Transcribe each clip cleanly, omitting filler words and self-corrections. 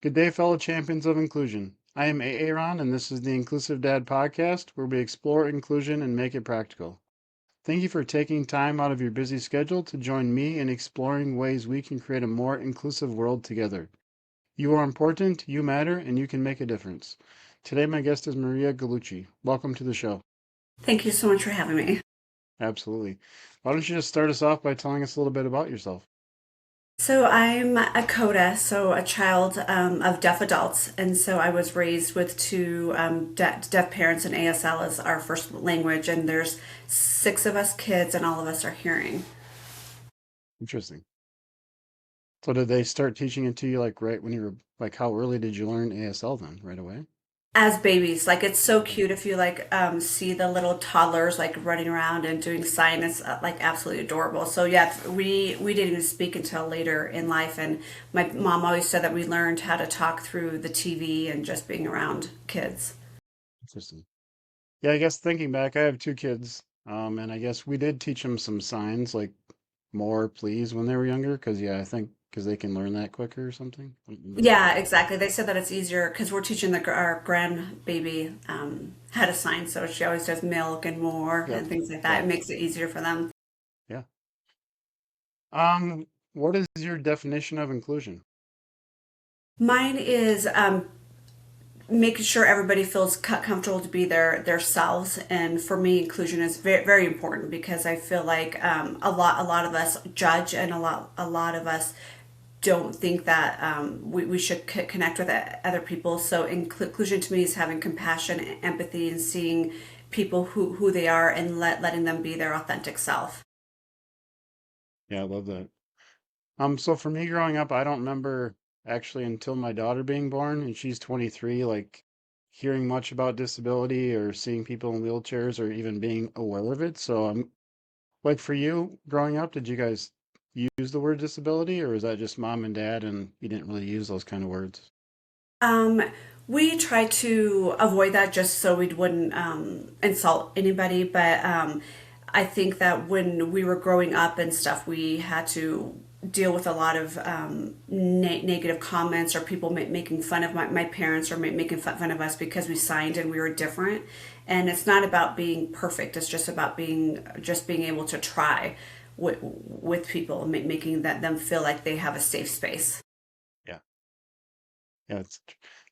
Good day, fellow champions of inclusion. I am Aaron, and this is the Inclusive Dad podcast, where we explore inclusion and make it practical. Thank you for taking time out of your busy schedule to join me in exploring ways we can create a more inclusive world together. You are important, you matter, and you can make a difference. Today, my guest is Maria Gallucci. Welcome to the show. Thank you so much for having me. Absolutely. Why don't you just start us off by telling us a little bit about yourself? So I'm a CODA, so a child of deaf adults, and so I was raised with two deaf parents, and ASL is our first language, and there's six of us kids, and all of us are hearing. Interesting. So, did they start teaching it to you like right when you were like, how early did you learn ASL then? Right away? As babies, like it's so Okay. cute if you see the little toddlers like running around and doing sign. It's like absolutely adorable. So yeah, we didn't even speak until later in life, and my mom always said that we learned how to talk through the TV and just being around kids. Interesting. Yeah, I guess thinking back, I have two kids, and I guess we did teach them some signs like more, please, when they were younger, because yeah, I think because they can learn that quicker or something. But Yeah, exactly. They said that it's easier because we're teaching our grandbaby how to sign, so she always does milk and more yep, and things like that. yep, It makes it easier for them. yeah. What is your definition of inclusion? Mine is making sure everybody feels comfortable to be their selves, and for me, inclusion is very important because I feel like a lot of us judge, and a lot of us don't think that we should connect with other people. So inclusion to me is having compassion, empathy, and seeing people who they are, and letting them be their authentic self. Yeah, I love that. So for me growing up, I don't remember actually until my daughter being born, and she's 23, like hearing much about disability or seeing people in wheelchairs or even being aware of it. So like for you growing up, did you guys use the word disability, or is that just mom and dad and you didn't really use those kind of words? Um, we try to avoid that just so we wouldn't insult anybody. But I think that when we were growing up and stuff, we had to deal with a lot of negative comments, or people making fun of my parents, or making fun of us because we signed and we were different. And it's not about being perfect. It's just being able to try with people, and making them feel like they have a safe space. Yeah. Yeah.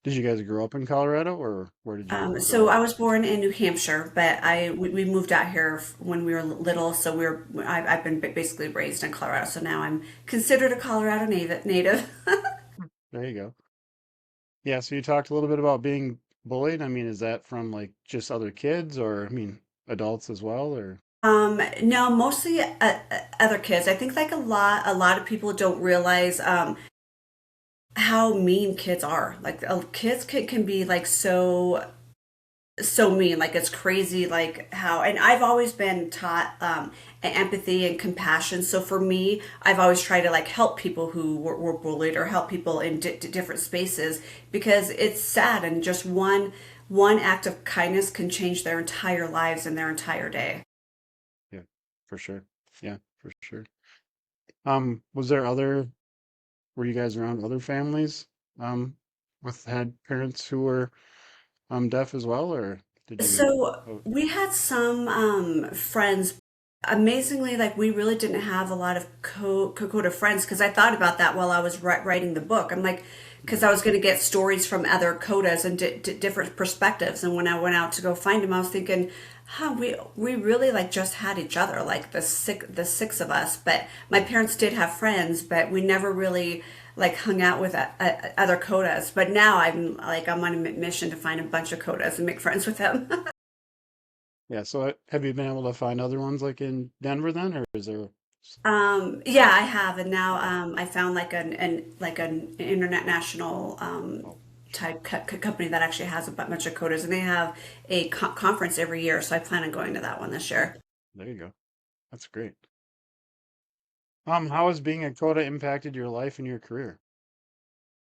Did you guys grow up in Colorado or where did you grow So up? I was born in New Hampshire, but we moved out here when we were little. So I've been basically raised in Colorado. So now I'm considered a Colorado native. There you go. Yeah, so you talked a little bit about being bullied. I mean, is that from like just other kids or I mean adults as well or No, mostly other kids. I think like a lot of people don't realize how mean kids are. Like kids can be like so mean, like it's crazy, like how. And I've always been taught empathy and compassion, so for me, I've always tried to like help people who were bullied, or help people in different spaces, because it's sad, and just one act of kindness can change their entire lives and their entire day. yeah, for sure. Yeah, for sure. Was there other were you guys around other families with had parents who were deaf as well or did you So oh, we had some friends. Amazingly, like we really didn't have a lot of Coda friends, because I thought about that while I was writing the book. I'm like, because yeah, I was going to get stories from other Codas and different perspectives. And when I went out to go find them, I was thinking, huh, we really like just had each other, like the six of us. But my parents did have friends, but we never really like hung out with other Codas. But now I'm on a mission to find a bunch of Codas and make friends with them. yeah, so have you been able to find other ones like in Denver then or is there Yeah, I have, and now I found like an internet national oh, type company that actually has a bunch of coders, and they have a conference every year. So I plan on going to that one this year. there you go. That's great. How has being a coda impacted your life and your career?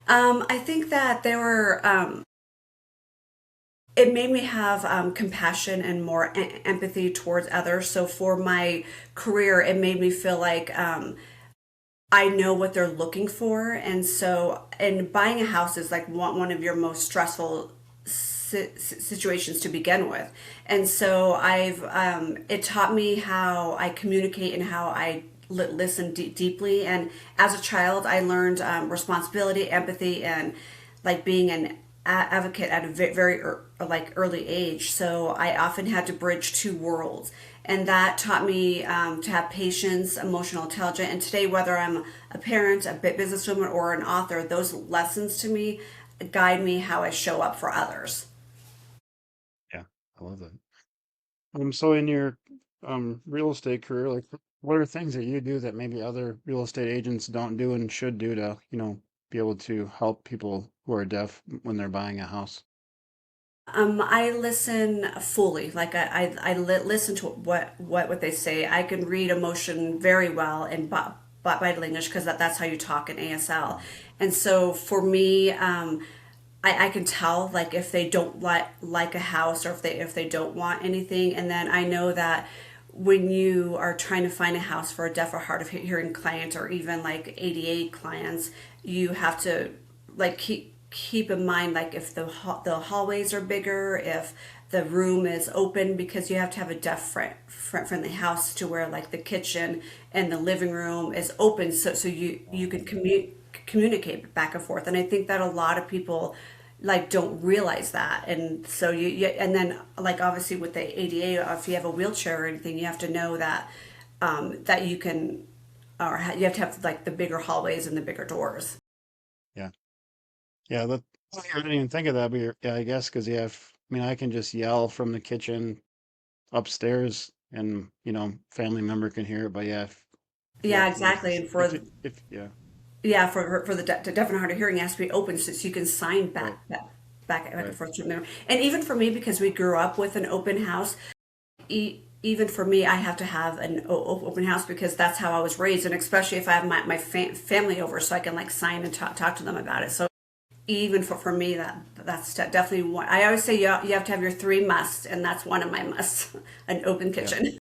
I think that there were it made me have compassion and more empathy towards others. So for my career, it made me feel like I know what they're looking for. And so, and buying a house is like one of your most stressful situations to begin with. And so it taught me how I communicate and how I listen deeply. And as a child, I learned responsibility, empathy, and like being an advocate at a very like early age. So I often had to bridge two worlds, and that taught me to have patience, emotional intelligence. And today, whether I'm a parent, a businesswoman, or an author, those lessons to me guide me how I show up for others. Yeah, I love that. So in your real estate career, like what are things that you do that maybe other real estate agents don't do and should do to, be able to help people who are deaf when they're buying a house? I listen fully. Like listen to what they say. I can read emotion very well in body language because that's how you talk in ASL. Mhm. And so for me, I can tell like if they don't like a house or if they don't want anything. And then I know that when you are trying to find a house for a deaf or hard of hearing client or even like ADA clients, you have to like keep in mind like if the hallways are bigger, if the room is open, because you have to have a deaf friendly house to where like the kitchen and the living room is open, so you can communicate back and forth. And I think that a lot of people like don't realize that. And so and then like obviously with the ADA, if you have a wheelchair or anything, you have to know that that you can, or you have to have like the bigger hallways and the bigger doors. Yeah. Yeah, I didn't even think of that, but yeah, I guess because you have, I can just yell from the kitchen upstairs and, family member can hear it, but yeah, if you Yeah, have to use exactly. this, And for yeah, yeah, for the deaf and hard of hearing, it has to be open so you can sign right, back and right. forth from there. And even for me, because we grew up with an open house, even for me, I have to have an open house because that's how I was raised, and especially if I have my family over, so I can like sign and talk to them about it. So even for me, that's definitely one. I always say you have to have your three musts, and that's one of my musts: an open Yeah, kitchen.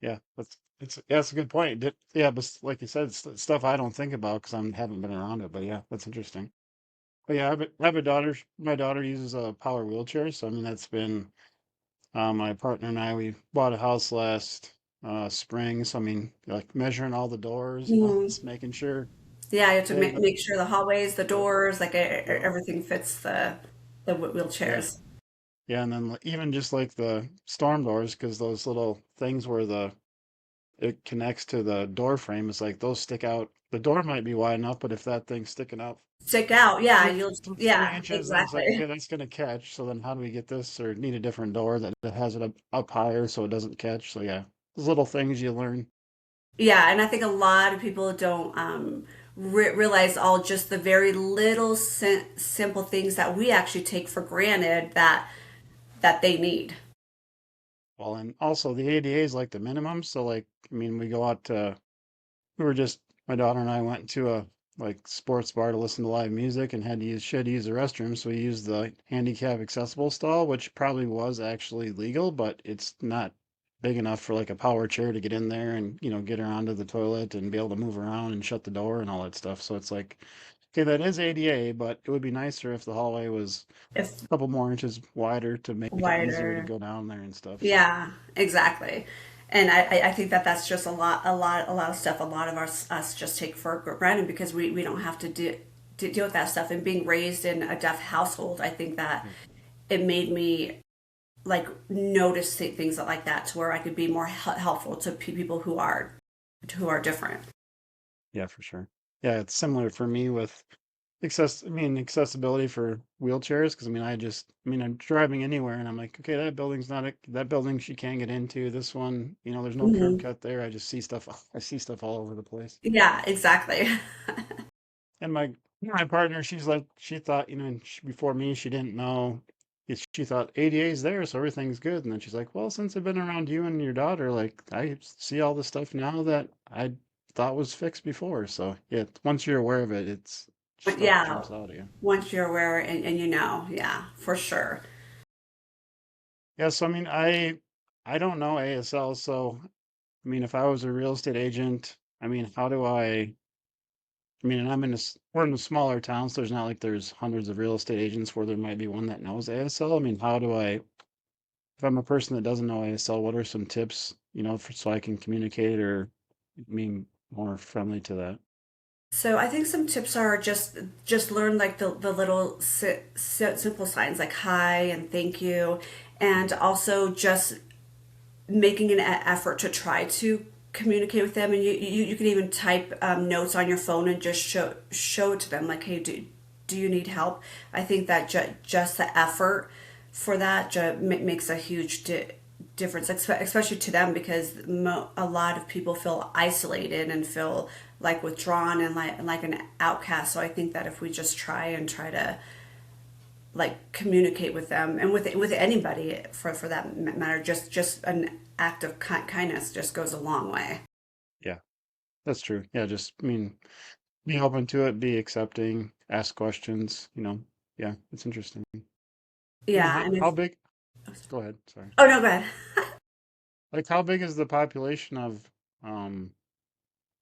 yeah, that's a good point. Yeah, but like you said, it's stuff I don't think about because I haven't been around it, but yeah, that's interesting. But yeah, I have a daughter. My daughter uses a power wheelchair, so that's been my partner and I. We bought a house last spring, so like measuring all the doors, Mhm. just making sure. Yeah, you have to Okay, make sure the hallways, the yep, doors, like yep, everything fits the yeah, wheelchairs. yeah, and then even just like the storm doors, because those little things where it connects to the door frame, is like those stick out. The door might be wide enough, but if that thing's sticking out Stick out, yeah, you'll three yeah, inches, then it's like, exactly. okay, that's gonna catch. So then how do we get this or need a different door that has it up higher so it doesn't catch? So yeah, those little things you learn. Yeah, and I think a lot of people don't realize all just the very little simple things that we actually take for granted that they need. Well, and also the ADA is like the minimum. So like, we go out to, we were just, my daughter and I went to a like sports bar to listen to live music and should use the restroom. So we used the handicap accessible stall, which probably was actually legal, but it's not big enough for like a power chair to get in there and, get her onto the toilet and be able to move around and shut the door and all that stuff. So it's like, okay, that is ADA, but it would be nicer if the hallway was If a couple more inches wider to make it easier to wider. go down there and stuff. So Yeah, exactly. And I think that that's just a lot of stuff. A lot of us just take for granted because we don't have to deal with that stuff. And being raised in a deaf household, I think that yeah, it made me like notice things like that to where I could be more helpful to people who are different. yeah, for sure. Yeah, it's similar for me with accessibility for wheelchairs because I'm driving anywhere and I'm like, okay, that building she can't get into. This one, there's no curb Hmm. cut there. I just see stuff. I see stuff all over the place. Yeah, exactly. And my partner, she's like, she thought, and before me, she didn't know. She thought ADA's there, so everything's good. And then she's like, well, since I've been around you and your daughter, like I see all the stuff now that I thought was fixed before. So yeah, once you're aware of it, it's But stuff yeah, jumps out at you. once you're aware and you know, yeah, for sure. Yeah, so I don't know ASL, so if I was a real estate agent, how do I I mean, and we're in a smaller town, so there's not like there's hundreds of real estate agents where there might be one that knows ASL. I mean, how do I, if I'm a person that doesn't know ASL, what are some tips, so I can communicate or being more friendly to that? So I think some tips are just learn like the little simple signs like hi and thank you, and also just making an effort to try to communicate with them. And you can even type notes on your phone and just show it to them like, hey, do you need help? I think that just the effort for that makes a huge difference, especially to them, because a lot of people feel isolated and feel like withdrawn and like an outcast. So I think that if we just try to like communicate with them and with anybody for that matter, just an act of kindness just goes a long way. Yeah, that's true. Yeah, just, I mean, be open to it, be accepting, ask questions, Yeah, it's interesting. And Yeah, how, and how if big, go ahead, sorry. oh no, go ahead. Like, how big is the population of um,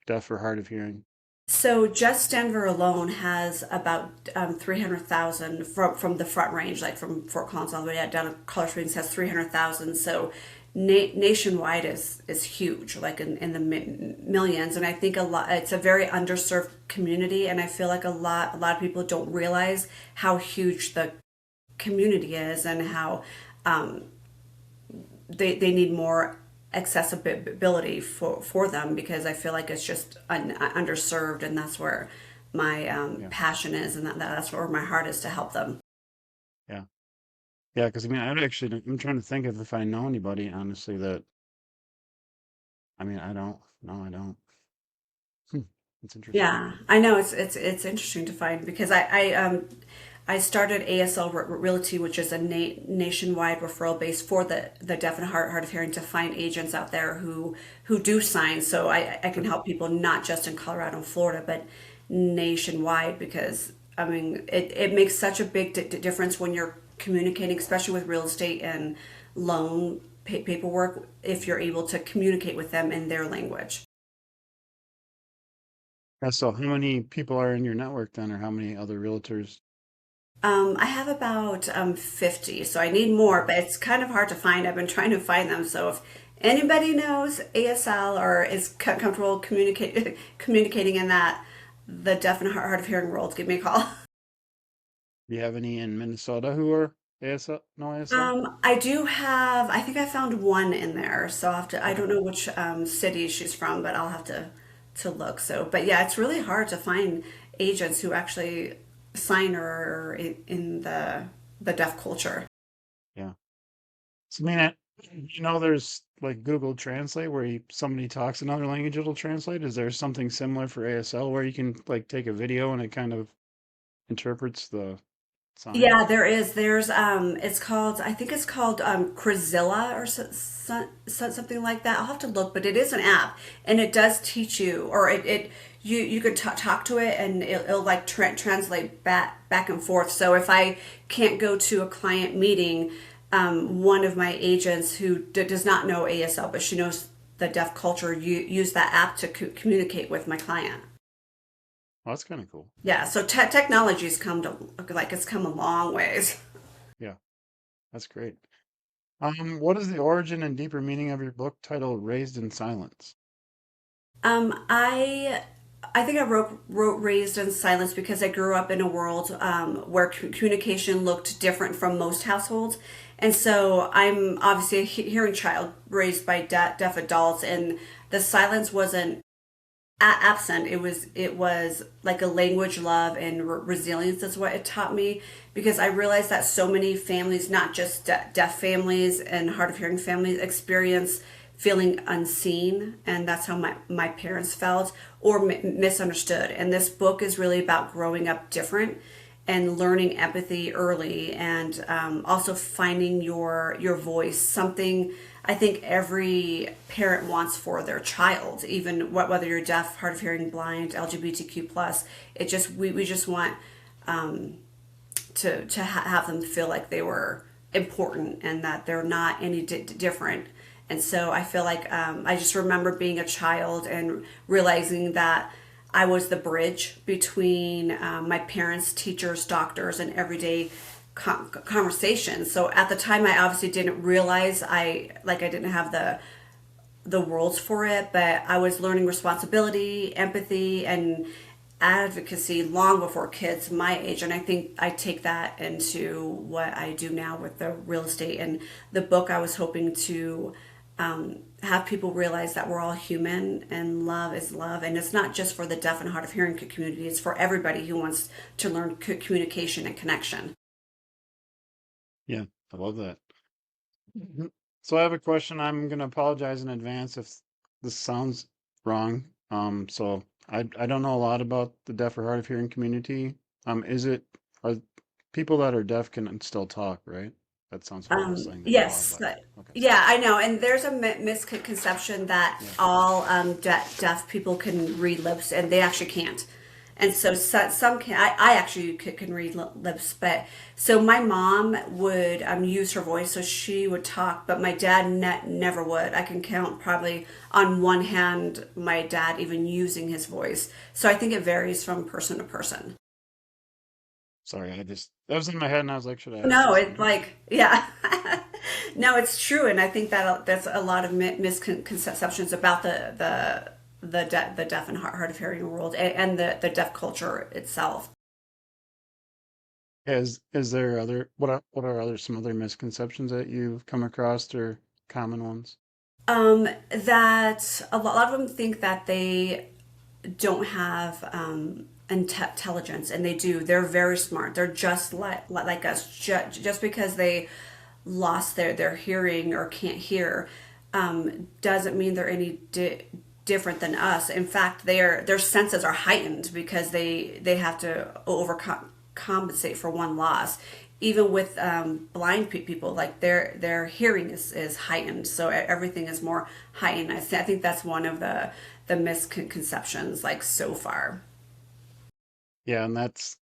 deaf or hard of hearing? So just Denver alone has about 300,000 from the Front Range, like from Fort Collins all the way down to Colorado Springs has 300,000. So nationwide is huge, like in the millions. And I think a lot, it's a very underserved community, and I feel like a lot of people don't realize how huge the community is and how they need more accessibility for them, because I feel like it's just underserved, and that's where my Yeah, passion is, and that's where my heart is to help them. yeah, yeah. Because I mean, I'm trying to think of if I know anybody, honestly, that, I mean, I don't. No, I don't. Hmm, it's interesting. Yeah, I know it's interesting to find, because I started ASL Realty, which is a nationwide referral base for the deaf and hard of hearing, to find agents out there who do sign. So I can help people not just in Colorado and Florida, but nationwide, because I mean it makes such a big difference when you're communicating, especially with real estate and loan paperwork, if you're able to communicate with them in their language. Yeah, so how many people are in your network then, or how many other realtors? I have about 50, so I need more, but it's kind of hard to find. I've been trying to find them. So if anybody knows ASL or is comfortable communicating in that the deaf and hard of hearing world, give me a call. Do you have any in Minnesota who are ASL? No ASL? I do have. I think I found one in there, so I'll have to. I Okay. don't know which city she's from, but I'll have to look. So, but yeah, it's really hard to find agents who actually sign or are in the deaf culture. Yeah. So, I mean, there's like Google Translate where somebody talks another language, it'll translate. Is there something similar for ASL where you can like take a video and it kind of interprets the Yeah, signs? there is. There's it's called, I think it's called Crizilla or something like that. I'll have to look, but it is an app, and it does teach you, or you could talk to it, and it'll like translate back and forth. So if I can't go to a client meeting, one of my agents who does not know ASL, but she knows the deaf culture, use that app to communicate with my client. Well, that's kind of cool. Yeah, so technology's come to, like, it's come a long ways. Yeah, that's great. What is the origin and deeper meaning of your book titled Raised in Silence? I think I wrote Raised in Silence because I grew up in a world where communication looked different from most households. And so I'm obviously a hearing child raised by deaf adults, and the silence wasn't absent. It was like a language love and resilience is what it taught me, because I realized that so many families, not just deaf families and hard of hearing families, experience feeling unseen, and that's how my parents felt, or misunderstood. And this book is really about growing up different and learning empathy early, and also finding your voice, something I think every parent wants for their child, even whether you're deaf, hard of hearing, blind, LGBTQ plus. It just we just want to have them feel like they were important and that they're not any different. And so I feel like I just remember being a child and realizing that I was the bridge between my parents, teachers, doctors, and everyday conversations. So at the time, I obviously didn't realize I didn't have the worlds for it, but I was learning responsibility, empathy, and advocacy long before kids my age. And I think I take that into what I do now with the real estate. And the book, I was hoping to have people realize that we're all human and love is love. And it's not just for the deaf and hard of hearing community, it's for everybody who wants to learn communication and connection. Yeah, I love that. Mhm. So I have a question. I'm gonna apologize in advance if this sounds wrong. So I don't know a lot about the deaf or hard of hearing community. Is it are people that are deaf can still talk, right? That sounds horrible saying that out loud, Yes, but okay. yeah, I know. And there's a misconception that Yeah. all deaf people can read lips, and they actually can't. And so, some can. I actually can read lips, but so my mom would use her voice, so she would talk, but my dad never would. I can count probably on one hand my dad even using his voice. So I think it varies from person to person. Sorry, that was in my head and I was like, should I ask No, this? it's like, yeah. No, it's true, and I think that that's a lot of misconceptions about the deaf and hard of hearing world and the deaf culture itself. Is there other what are other some other misconceptions that you've come across or common ones? That a lot of them think that they don't have intelligence, and they do. They're very smart. They're just like us. Just because they lost their hearing or can't hear doesn't mean they're any different than us. In fact, their senses are heightened because they have to overcome compensate for one loss. Even with blind people, like their hearing is heightened, so everything is more heightened. I think that's one of the misconceptions, like so far. Yeah, and that's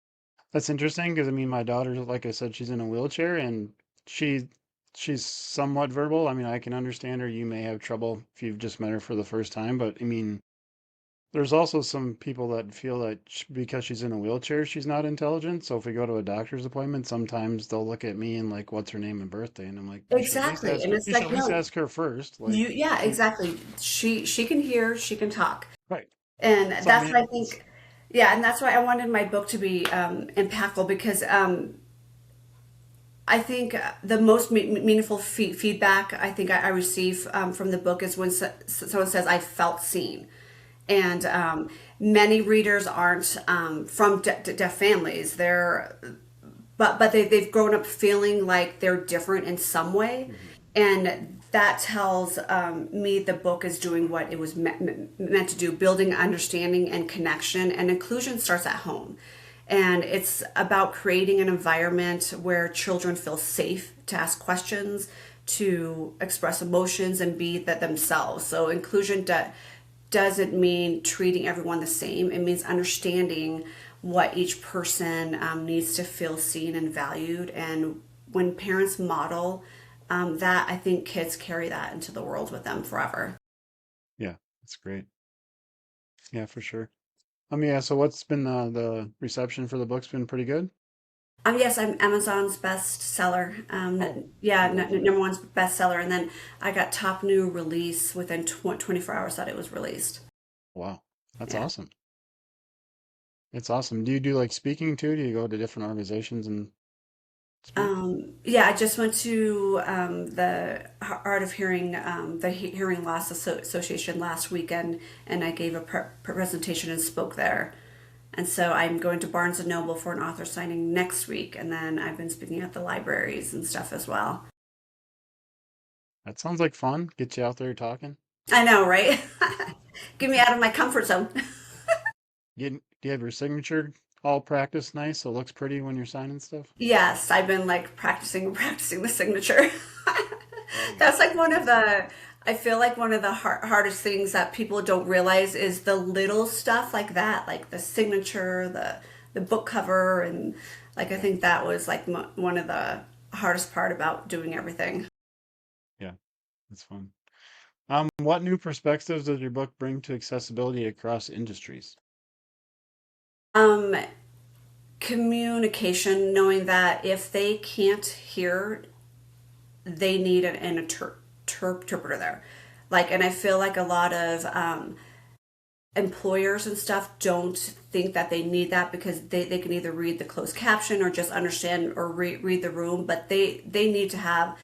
interesting because I mean my daughter, like I said, she's in a wheelchair and she she's somewhat verbal. I mean, I can understand her. You may have trouble if you've just met her for the first time, but I mean, there's also some people that feel that because she's in a wheelchair, she's not intelligent. So if we go to a doctor's appointment, sometimes they'll look at me and like, "What's her name and birthday?" And I'm like, "You should at least Exactly, ask and her. it's You should like at least no, ask her first." Like, you yeah, she, exactly. She can hear, she can talk. right. And So I that's mean, what I think, yeah, and that's why I wanted my book to be impactful because I think the most meaningful feedback I think I receive from the book is when someone says, I felt seen. And many readers aren't from deaf families. But they've grown up feeling like they're different in some way. mhm. And that tells me the book is doing what it was meant to do, building understanding and connection. And inclusion starts at home. And it's about creating an environment where children feel safe to ask questions, to express emotions, and be that themselves. So inclusion doesn't mean treating everyone the same. It means understanding what each person needs to feel seen and valued. And when parents model that, I think kids carry that into the world with them forever. Yeah, that's great. Yeah, for sure. Yeah. So what's been the reception for the book's been pretty good? Yes, I'm Amazon's best seller. Oh, Yeah, I love that. number one's bestseller. And then I got top new release within 24 hours that it was released. Wow, that's Yeah. awesome. It's awesome. Do you do like speaking too? Do you go to different organizations and speak? Yeah, I just went to the Art of Hearing, the Hearing Loss Association last weekend, and I gave a presentation and spoke there. And so I'm going to Barnes and Noble for an author signing next week, and then I've been speaking at the libraries and stuff as well. That sounds like fun. Get you out there talking. I know, right? Get me out of my comfort zone. Do you have your signature all practiced nice so it looks pretty when you're signing stuff? Yes, I've been like practicing the signature. There you go. That's like one of That's the, I feel like one of the hardest things that people don't realize is the little stuff like that, like the signature, the book cover, and like I yeah, think that was like one of the hardest part about doing everything. yeah, that's fun. What new perspectives does your book bring to accessibility across industries? Communication, knowing that if they can't hear, they need an interpreter there. Like, and I feel like a lot of employers and stuff don't think that they need that because they can either read the closed caption or just understand or read the room, but they need to have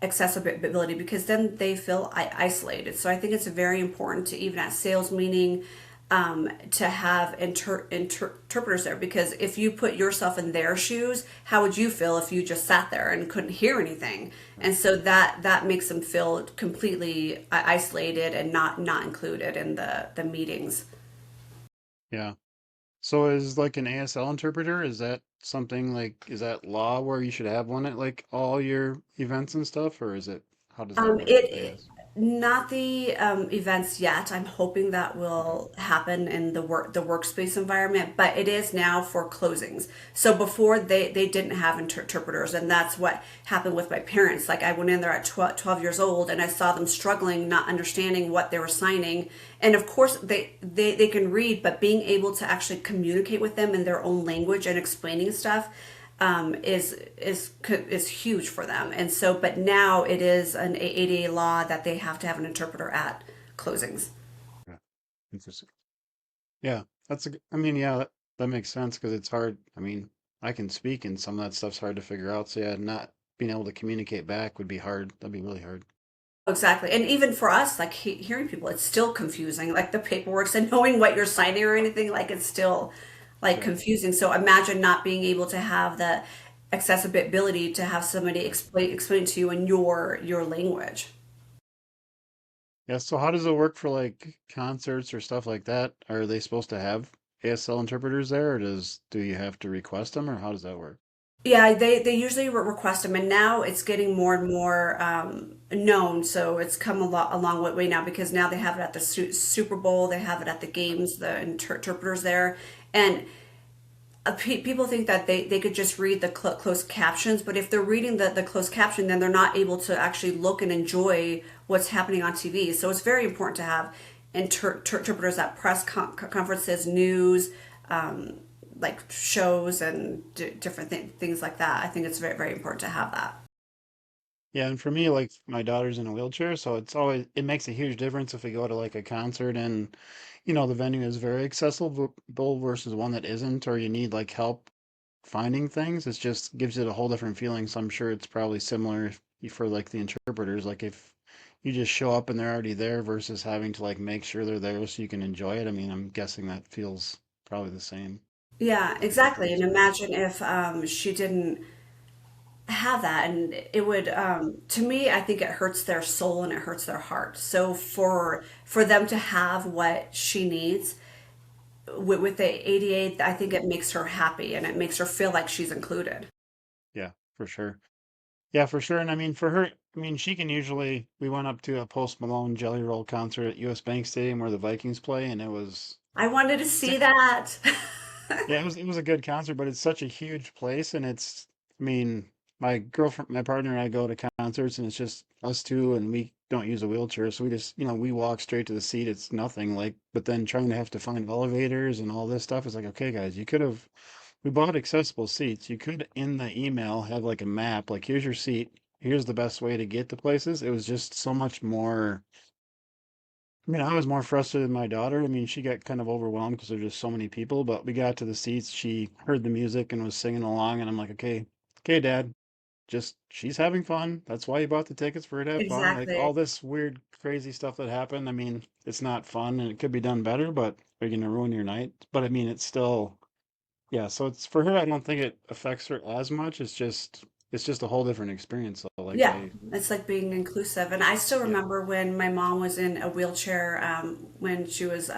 accessibility because then they feel isolated. So I think it's very important to, even at sales meeting, to have interpreters there, because if you put yourself in their shoes, how would you feel if you just sat there and couldn't hear anything? And so that makes them feel completely isolated and not included in the meetings. Yeah. So is like an ASL interpreter, is that something like, is that law where you should have one at like all your events and stuff, or is it, how does that work, I It guess? not the events yet. I'm hoping that Okay. will happen in the workspace environment, but it is now for closings. So before they didn't have interpreters, and that's what happened with my parents. Like I went in there at 12 years old, and I saw them struggling, not understanding what they were signing. And of course, they can read, but being able to actually communicate with them in their own language and explaining stuff is huge for them. And so, but now it is an ADA law that they have to have an interpreter at closings. Yeah. Interesting. Yeah. I mean, yeah, that makes sense because it's hard. I mean, I can speak and some of that stuff's hard to figure out. So yeah, not being able to communicate back would be hard. That'd be really hard. Exactly. And even for us, like hearing people, it's still confusing. Like the paperwork and knowing what you're signing or anything, like it's still like Yeah. confusing. So imagine not being able to have the accessibility to have somebody explain to you in your language. Yeah. So how does it work for like concerts or stuff like that? Are they supposed to have ASL interpreters there, or do you have to request them, or how does that work? Yeah, they usually request them, and now it's getting more and more known. So it's come a long way now because now they have it at the Super Bowl, they have it at the games, the interpreters there, and people think that they could just read the closed captions, but if they're reading the closed caption, then they're not able to actually look and enjoy what's happening on TV. So it's very important to have interpreters at press conferences, news, like shows and different things like that. I think it's very important to have that. Yeah, and for me, like my daughter's in a wheelchair, so it makes a huge difference if we go to like a concert and the venue is very accessible versus one that isn't, or you need like help finding things. It just gives it a whole different feeling. So I'm sure it's probably similar for like the interpreters. Like if you just show up and they're already there versus having to like make sure they're there so you can enjoy it. I mean, I'm guessing that feels probably the same, Yeah, like a exactly. And difference. imagine if she didn't have that, and it would to me, I think it hurts their soul and it hurts their heart. So for them to have what she needs with the ADA, I think it makes her happy and it makes her feel like she's included. Yeah, for sure. Yeah, for sure. And I mean, for her, I mean, she can usually. We went up to a Post Malone Jelly Roll concert at US Bank Stadium where the Vikings play, and it was I wanted to see that. yeah, it was a good concert, but it's such a huge place, and I mean, my girlfriend, my partner and I go to concerts, and it's just us two, and we don't use a wheelchair, so we just, we walk straight to the seat. It's nothing like, but then trying to have to find elevators and all this stuff is like, okay, guys, we bought accessible seats. You could, in the email, have like a map, like here's your seat, here's the best way to get to places. It was just so much more. I mean, I was more frustrated with my daughter. I mean, she got kind of overwhelmed because there's just so many people, but we got to the seats. She heard the music and was singing along, and I'm like, okay, okay, Dad, just she's having fun. That's why you bought the tickets, for her to have fun. Like Exactly. all this weird, crazy stuff that happened. I mean, it's not fun and it could be done better, but are you gonna ruin your night? But I mean, it's still, yeah. So it's for her. I don't think it affects her as much. It's just a whole different experience. So like Yeah, it's like being inclusive. And I still yeah, remember when my mom was in a wheelchair when she was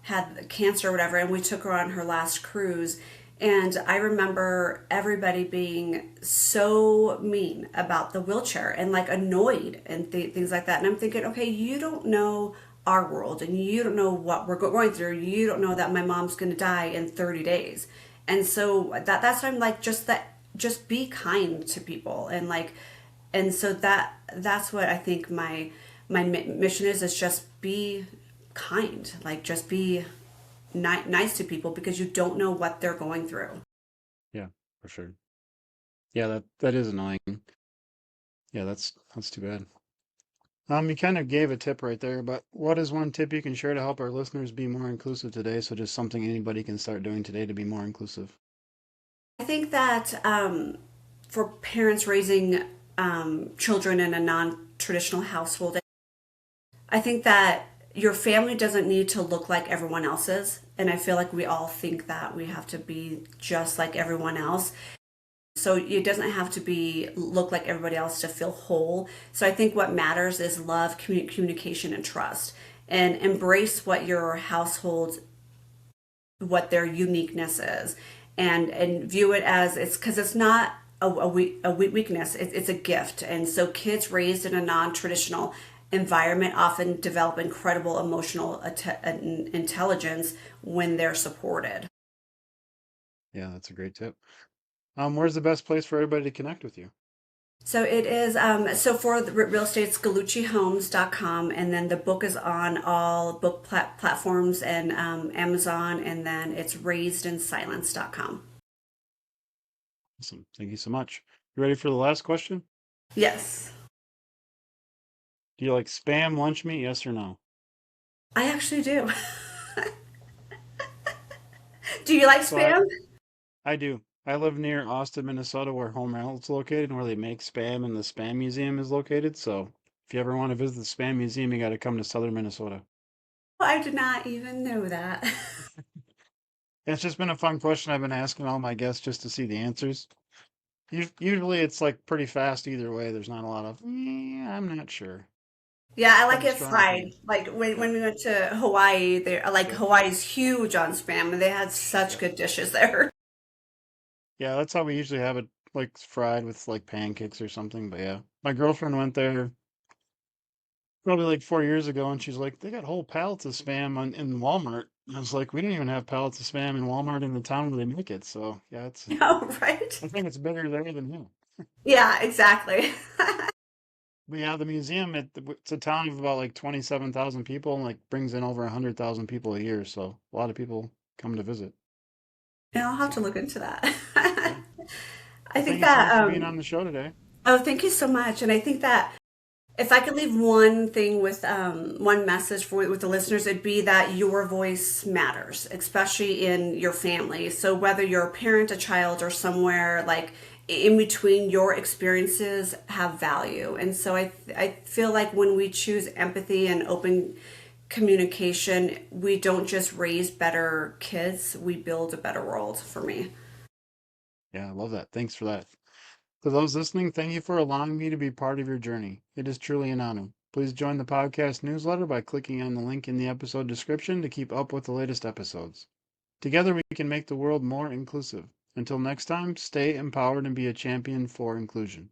had cancer or whatever, and we took her on her last cruise. And I remember everybody being so mean about the wheelchair and like annoyed and things like that. And I'm thinking, okay, you don't know our world and you don't know what we're going through. You don't know that my mom's going to die in 30 days. And so that's why I'm like, just be kind to people and like, and so that's what I think my mission is just be kind, like just be nice to people because you don't know what they're going through. Yeah, for sure. Yeah, that is annoying. Yeah, that's too bad. You kind of gave a tip right there, but what is one tip you can share to help our listeners be more inclusive today? So just something anybody can start doing today to be more inclusive. I think that for parents raising children in a non-traditional household, I think that your family doesn't need to look like everyone else's. And I feel like we all think that we have to be just like everyone else. So it doesn't have to be look like everybody else to feel whole. So I think what matters is love, communication, and trust, and embrace what your household, what their uniqueness is, and view it as it's because it's not a weakness. It's a gift. And so kids raised in a non-traditional environment often develop incredible emotional intelligence when they're supported. Yeah, that's a great tip. Where's the best place for everybody to connect with you? So it is, so for the real estate's galluccihomes.com, and then the book is on all book platforms and Amazon, and then it's raisedinsilence.com. Awesome. Thank you so much. You ready for the last question? Yes, Do you like spam lunch meat? Yes or no? I actually do. Do you like So spam? I do. I live near Austin, Minnesota, where Home Rental's located and where they make spam and the Spam Museum is located. So if you ever want to visit the Spam Museum, you got to come to Southern Minnesota. I did not even know that. It's just been a fun question I've been asking all my guests just to see the answers. Usually it's like pretty fast either way. There's not a lot of, I'm not sure. Yeah, I like Couple it strong fried. opinions. Like Yeah, when we went to Hawaii, there like yeah, Hawaii's huge on spam, and they had such yeah. good dishes there. Yeah, that's how we usually have it, like fried with like pancakes or something. But yeah, my girlfriend went there probably like 4 years ago, and she's like, they got whole pallets of spam in Walmart. And I was like, we don't even have pallets of spam in Walmart in the town where they make it. So yeah, No, right? I think it's bigger there than here. Yeah, exactly. But yeah, the museum, it's a town of about like 27,000 people and like brings in over 100,000 people a year. So a lot of people come to visit. Yeah, I'll have So to look into that. yeah. I Well, thank think you so that, much for being on the show today. oh, thank you so much. And I think that if I could leave one thing with one message for with the listeners, it'd be that your voice matters, especially in your family. So whether you're a parent, a child, or somewhere like in between, your experiences have value. And so I feel like when we choose empathy and open communication, we don't just raise better kids, we build a better world for me. Yeah, I love that. Thanks for that. To those listening, thank you for allowing me to be part of your journey. It is truly an honor. Please join the podcast newsletter by clicking on the link in the episode description to keep up with the latest episodes. Together, we can make the world more inclusive. Until next time, stay empowered and be a champion for inclusion.